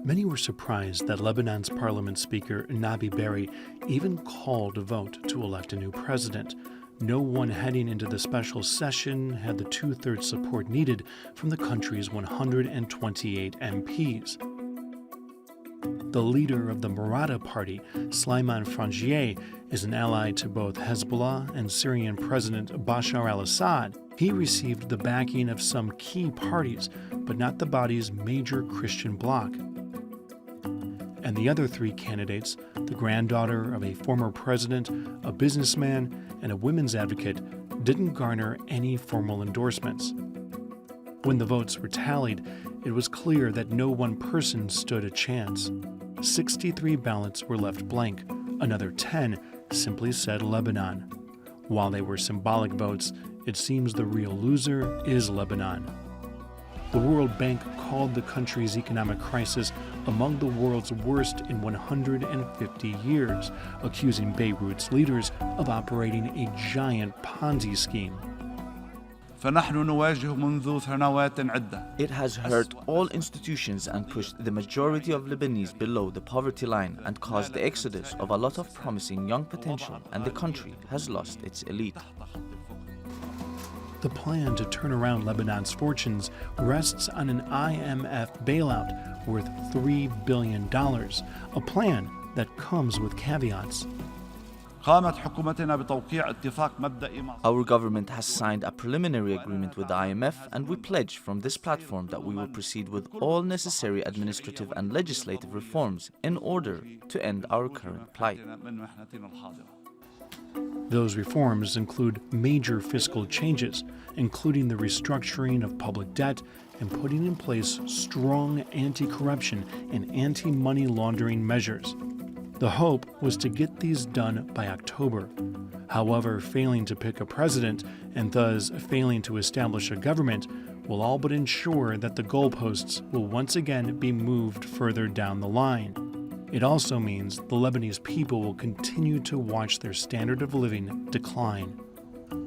Many were surprised that Lebanon's parliament speaker, Nabi Berri, even called a vote to elect a new president. No one heading into the special session had the two-thirds support needed from the country's 128 MPs. The leader of the Marada party, Slimane Frangieh, is an ally to both Hezbollah and Syrian President Bashar al-Assad. He received the backing of some key parties, but not the body's major Christian bloc. And the other three candidates, the granddaughter of a former president, a businessman, and a women's advocate, didn't garner any formal endorsements. When the votes were tallied, it was clear that no one person stood a chance. 63 ballots were left blank. Another 10 simply said Lebanon. While they were symbolic votes, it seems the real loser is Lebanon. The World Bank called the country's economic crisis among the world's worst in 150 years, accusing Beirut's leaders of operating a giant Ponzi scheme. It has hurt all institutions and pushed the majority of Lebanese below the poverty line and caused the exodus of a lot of promising young potential, and the country has lost its elite. The plan to turn around Lebanon's fortunes rests on an IMF bailout worth $3 billion, a plan that comes with caveats. Our government has signed a preliminary agreement with the IMF, and we pledge from this platform that we will proceed with all necessary administrative and legislative reforms in order to end our current plight. Those reforms include major fiscal changes, including the restructuring of public debt and putting in place strong anti-corruption and anti-money laundering measures. The hope was to get these done by October. However, failing to pick a president and thus failing to establish a government will all but ensure that the goalposts will once again be moved further down the line. It also means the Lebanese people will continue to watch their standard of living decline.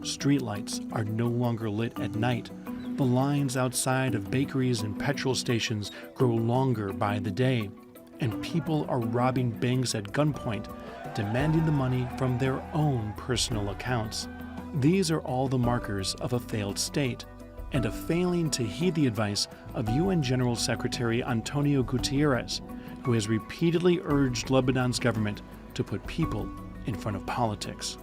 Streetlights are no longer lit at night. The lines outside of bakeries and petrol stations grow longer by the day, and people are robbing banks at gunpoint, demanding the money from their own personal accounts. These are all the markers of a failed state, and a failing to heed the advice of UN General Secretary Antonio Guterres, who has repeatedly urged Lebanon's government to put people in front of politics.